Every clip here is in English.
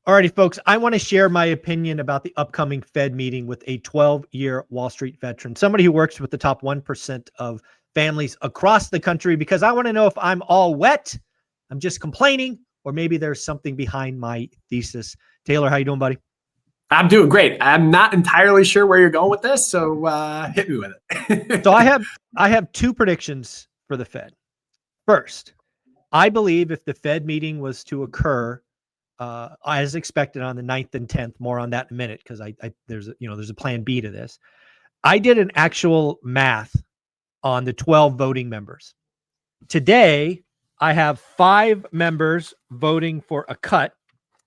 Alrighty, folks, I want to share my opinion about the upcoming Fed meeting with a 12-year Wall Street veteran, somebody who works with the top 1% of families across the country, because I want to know if I'm all wet, I'm just complaining, or maybe there's something behind my thesis. Taylor, how you doing, buddy? I'm doing great. I'm not entirely sure where you're going with this, so hit me with it. So I have two predictions for the Fed. First, I believe if the Fed meeting was to occur as expected on the 9th and 10th, more on that in a minute, because there's a plan B to this. I did an actual math on the 12 voting members. Today, I have 5 members voting for a cut.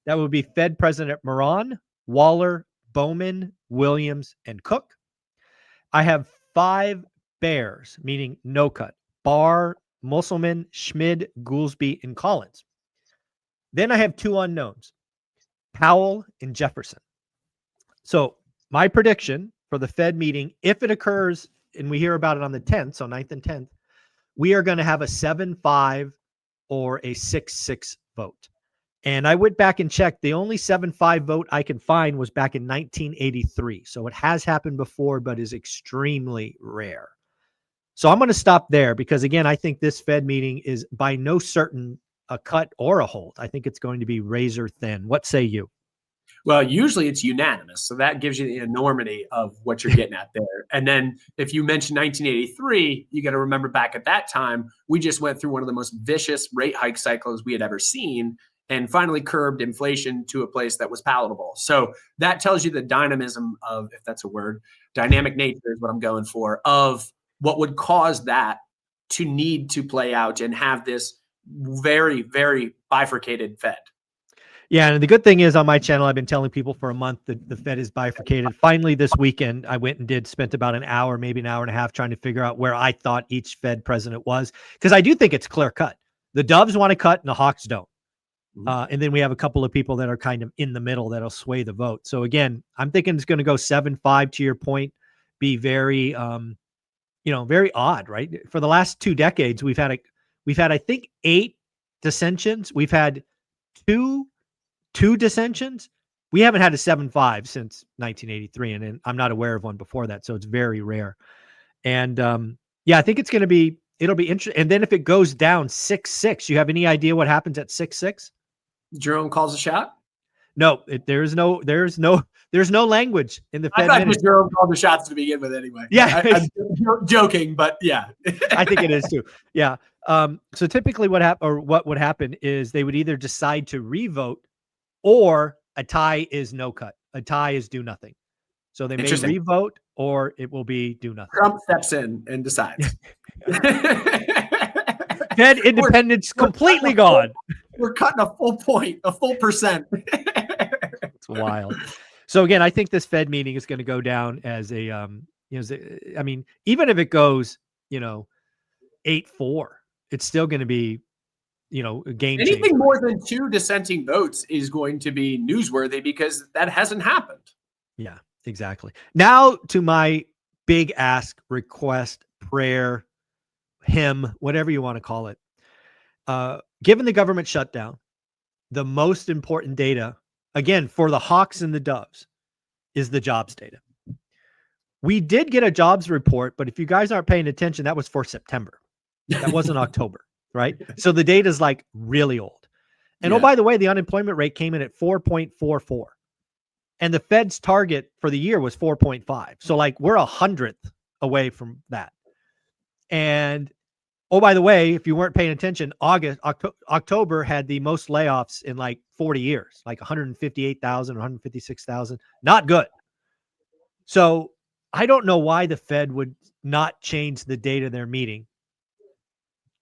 That would be Fed President Moran, Waller, Bowman, Williams, and Cook. I have 5 bears, meaning no cut: Barr, Musselman, Schmid, Goolsbee, and Collins. Then I have 2 unknowns: Powell and Jefferson. So my prediction for the Fed meeting, if it occurs and we hear about it on the 10th, so 9th and 10th, we are going to have a 7-5 or a 6-6 vote. And I went back and checked. The only 7-5 vote I can find was back in 1983. So it has happened before, but is extremely rare. So I'm going to stop there because, again, I think this Fed meeting is by no certain a cut or a hold. I think it's going to be razor thin. What say you? Well, usually it's unanimous. So that gives you the enormity of what you're getting at there. And then if you mention 1983, you got to remember back at that time, we just went through one of the most vicious rate hike cycles we had ever seen and finally curbed inflation to a place that was palatable. So that tells you the dynamism of, if that's a word, dynamic nature is what I'm going for, of what would cause that to need to play out and have this very, very bifurcated Fed. Yeah, and the good thing is on my channel, I've been telling people for a month that the Fed is bifurcated. Finally, this weekend, I went and spent about an hour, maybe an hour and a half, trying to figure out where I thought each Fed president was, because I do think it's clear cut. The Doves want to cut and the Hawks don't. And then we have a couple of people that are kind of in the middle that'll sway the vote. So again, I'm thinking it's going to go 7-5 to your point, be very, very odd, right? For the last 2 decades, we've had, I think, 8 dissensions. We've had two dissensions. We haven't had a 7-5 since 1983, and I'm not aware of one before that, so it's very rare. And I think it'll be interesting. And then if it goes down 6-6, you have any idea what happens at 6-6? Jerome calls a shot? No, there's no language in the Fed. I thought Jerome called the shots to begin with anyway. Yeah, I'm joking, but yeah. I think it is too. Yeah. So typically what would happen is they would either decide to revote, or a tie is no cut. A tie is do nothing. So they may revote, or it will be do nothing. Trump steps in and decides. Fed independence completely gone. We're cutting a full point, a full percent. It's wild. So again, I think this Fed meeting is going to go down as a, even if it goes, 8-4, it's still going to be, a game changer. Anything more than 2 dissenting votes is going to be newsworthy because that hasn't happened. Yeah, exactly. Now to my big ask, request, prayer, hymn, whatever you want to call it. Given the government shutdown, the most important data, again, for the Hawks and the Doves, is the jobs data. We did get a jobs report, but if you guys aren't paying attention, that was for September. That wasn't October, right? So the data is like really old. And oh, by the way, the unemployment rate came in at 4.44. And the Fed's target for the year was 4.5. So like we're 100th away from that. And oh, by the way, if you weren't paying attention, October had the most layoffs in like 40 years, like 158,000, 156,000. Not good. So I don't know why the Fed would not change the data they're meeting,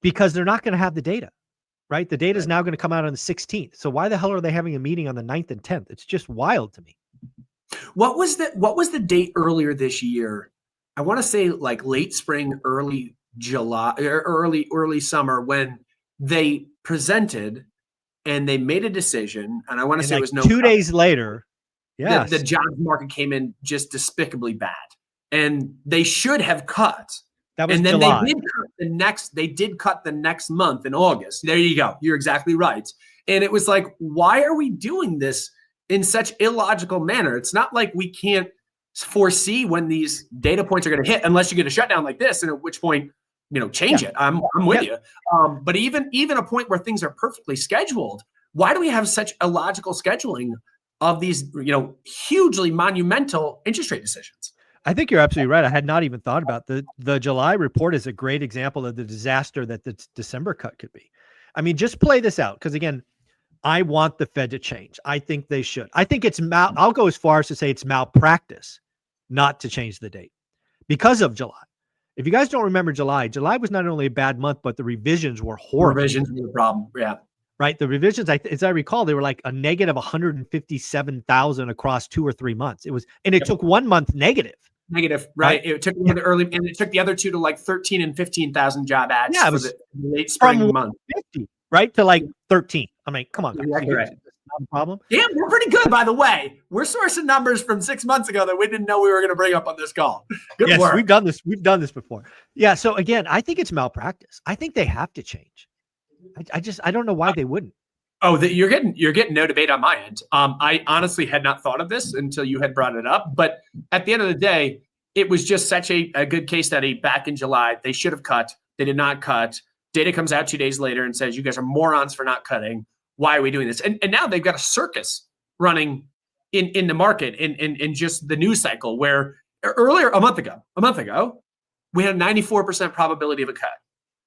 because they're not going to have the data, right? The data is now going to come out on the 16th. So why the hell are they having a meeting on the 9th and 10th? It's just wild to me. What was the date earlier this year? I want to say like late spring, early July, or early summer, when they presented and they made a decision. And I want to say it was 2 days later. Yeah, the jobs market came in just despicably bad, and they should have cut. That was then July. They did cut the next month in August. There you go. You're exactly right. And it was like, why are we doing this in such illogical manner. It's not like we can't foresee when these data points are going to hit unless you get a shutdown like this, and at which point, change it. I'm with you. But even a point where things are perfectly scheduled, why do we have such illogical scheduling of these, hugely monumental interest rate decisions? I think you're absolutely right. I had not even thought about the July report is a great example of the disaster that the December cut could be. I mean, just play this out. Because again, I want the Fed to change. I think they should. I think I'll go as far as to say it's malpractice not to change the date because of July. If you guys don't remember July was not only a bad month, but the revisions were horrible. Revisions were the problem. Yeah. Right. The revisions, as I recall, they were like a negative 157,000 across 2 or 3 months. It took 1 month negative. Negative, right? It took the early, and it took the other two to like 13 and 15,000 job ads. Yeah, it was the late spring month, 50, right, to like 13. I mean, come on, guys. Exactly right. Not a problem. Yeah, we're pretty good, by the way. We're sourcing numbers from 6 months ago that we didn't know we were going to bring up on this call. Good work. We've done this. We've done this before. Yeah. So again, I think it's malpractice. I think they have to change. I don't know why they wouldn't. Oh, you're getting no debate on my end. I honestly had not thought of this until you had brought it up. But at the end of the day, it was just such a good case study back in July. They should have cut. They did not cut. Data comes out 2 days later and says, you guys are morons for not cutting. Why are we doing this? And now they've got a circus running in the market in just the news cycle, where earlier, a month ago, we had a 94% probability of a cut.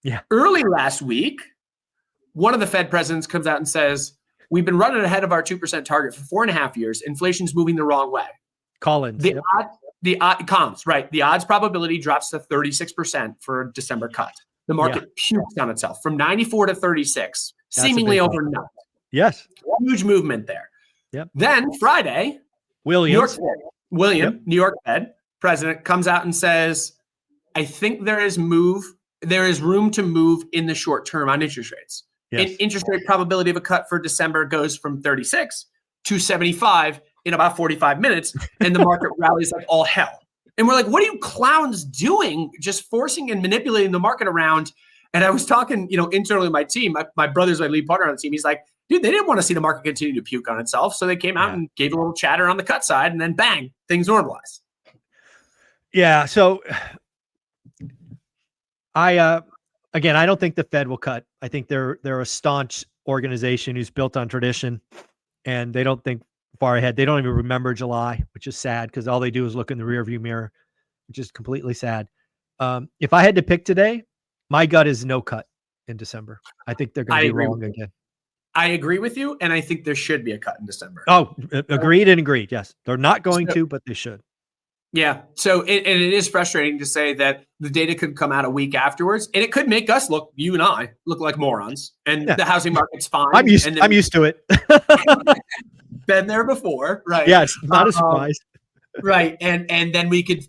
Yeah. Early last week, one of the Fed presidents comes out and says, we've been running ahead of our 2% target for 4.5 years. Inflation's moving the wrong way. Collins. The comms, right? The odds probability drops to 36% for a December cut. The market pukes on itself from 94 to 36, seemingly overnight. Yes. Huge movement there. Yep. Then Friday, New York Fed president comes out and says, I think there is room to move in the short term on interest rates. Yes. And interest rate probability of a cut for December goes from 36 to 75 in about 45 minutes, and the market rallies like all hell. And we're like, what are you clowns doing? Just forcing and manipulating the market around. And I was talking, internally with my team. My brother's my lead partner on the team. He's like, dude, they didn't want to see the market continue to puke on itself. So they came out and gave a little chatter on the cut side, and then bang, things normalize. Yeah. So I don't think the Fed will cut. I think they're a staunch organization who's built on tradition, and they don't think far ahead. They don't even remember July, which is sad because all they do is look in the rearview mirror, which is completely sad. If I had to pick today, my gut is no cut in December. I think they're going to be wrong again. I agree with you, and I think there should be a cut in December. Oh, agreed. Yes, they're not going to, but they should. Yeah. So it is frustrating to say that the data could come out a week afterwards, and it could make us you and I look like morons, and the housing market's fine. I'm used to it. Been there before, right? Yes, not a surprise. Right. And then we could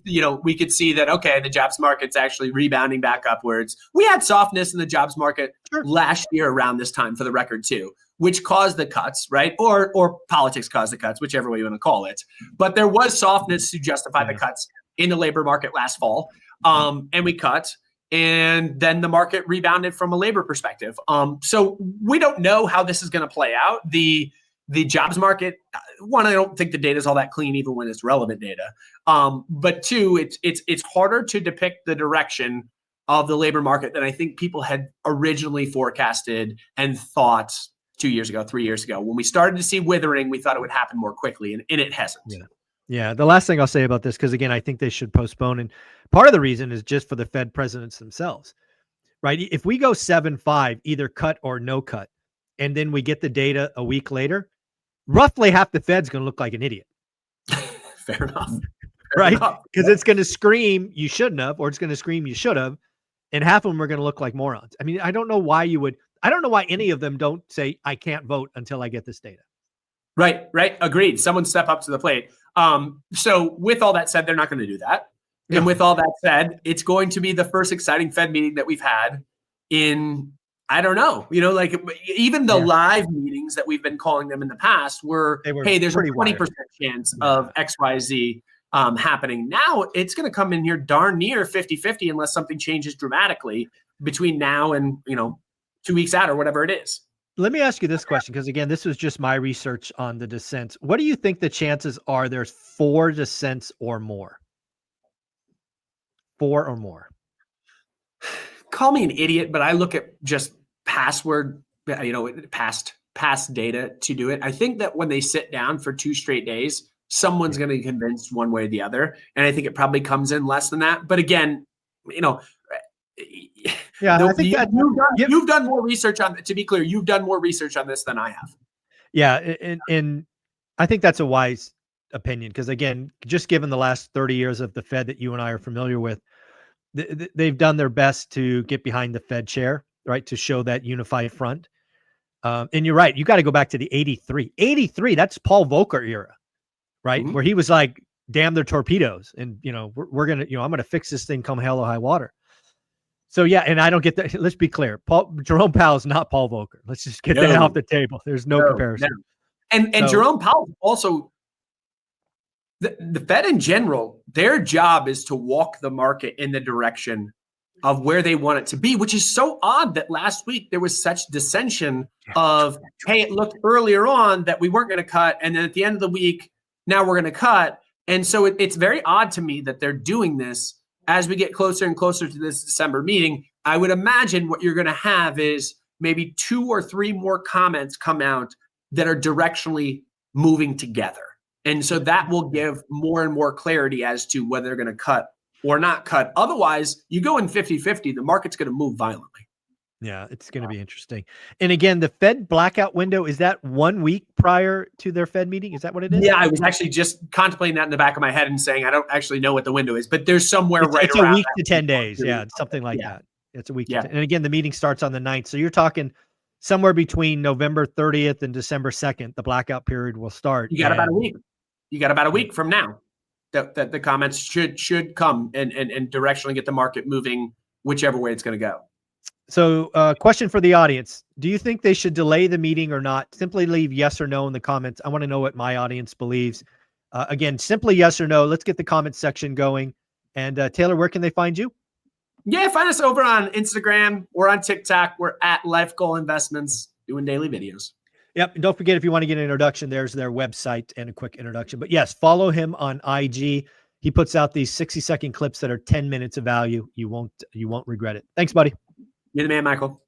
see that, okay, the jobs market's actually rebounding back upwards. We had softness in the jobs market last year around this time, for the record, too, which caused the cuts, right? Or politics caused the cuts, whichever way you want to call it. But there was softness to justify the cuts in the labor market last fall. And we cut. And then the market rebounded from a labor perspective. So we don't know how this is going to play out. The jobs market, one, I don't think the data is all that clean, even when it's relevant data. But two, it's harder to depict the direction of the labor market than I think people had originally forecasted and thought 2 years ago, 3 years ago. When we started to see withering, we thought it would happen more quickly, and it hasn't. Yeah. The last thing I'll say about this, because again, I think they should postpone, and part of the reason is just for the Fed presidents themselves, right? If we go 7.5, either cut or no cut, and then we get the data a week later, roughly half the Fed's going to look like an idiot. Fair enough. Right? Because it's going to scream, you shouldn't have, or it's going to scream, you should have. And half of them are going to look like morons. I mean, I don't know why any of them don't say, I can't vote until I get this data. Right. Agreed. Someone step up to the plate. So with all that said, they're not going to do that. Yeah. And with all that said, it's going to be the first exciting Fed meeting that we've had in, I don't know, even the live meetings that we've been calling them in the past were hey, there's a 20% chance of XYZ happening. Now it's going to come in here darn near 50-50 unless something changes dramatically between now and, 2 weeks out or whatever it is. Let me ask you this question, because again, this was just my research on the dissents. What do you think the chances are there's 4 dissents or more? 4 or more. Call me an idiot, but I look at just past data to do it. I think that when they sit down for 2 straight days, someone's going to be convinced one way or the other. And I think it probably comes in less than that. But again, Yeah, I think you've done more research on, to be clear, you've done more research on this than I have. Yeah. And I think that's a wise opinion, because again, just given the last 30 years of the Fed that you and I are familiar with, they've done their best to get behind the Fed chair, right? To show that unified front. And you're right. You got to go back to the 83, that's Paul Volcker era, right? Mm-hmm. Where he was like, damn their torpedoes. And, we're going to, I'm going to fix this thing come hell or high water. So yeah. And I don't get that. Let's be clear. Jerome Powell is not Paul Volcker. Let's just get that off the table. There's no comparison. No. And Jerome Powell also, the Fed in general, their job is to walk the market in the direction of where they want it to be, which is so odd that last week there was such dissension of, hey, it looked earlier on that we weren't going to cut, and then at the end of the week, now we're going to cut. And so it's very odd to me that they're doing this as we get closer and closer to this December meeting. I would imagine what you're going to have is maybe 2 or 3 more comments come out that are directionally moving together. And so that will give more and more clarity as to whether they're going to cut or not cut. Otherwise, you go in 50-50, the market's going to move violently. Yeah, it's going to be interesting. And again, the Fed blackout window, is that 1 week prior to their Fed meeting? Is that what it is? Yeah, I was actually just contemplating that in the back of my head and saying, I don't actually know what the window is, but there's somewhere it's around a week to 10 days. Yeah, something like that. It's a week. Yeah. And again, the meeting starts on the 9th. So you're talking somewhere between November 30th and December 2nd, the blackout period will start. You got about a week. You got about a week from now that the comments should come and directionally get the market moving whichever way it's going to go. So question for the audience. Do you think they should delay the meeting or not? Simply leave yes or no in the comments. I want to know what my audience believes. Again, simply yes or no. Let's get the comment section going. And Taylor, where can they find you? Yeah, find us over on Instagram or on TikTok. We're at Life Goal Investments, doing daily videos. Yep. And don't forget, if you want to get an introduction, there's their website and a quick introduction. But yes, follow him on IG. He puts out these 60-second clips that are 10 minutes of value. You won't regret it. Thanks, buddy. You're the man, Michael.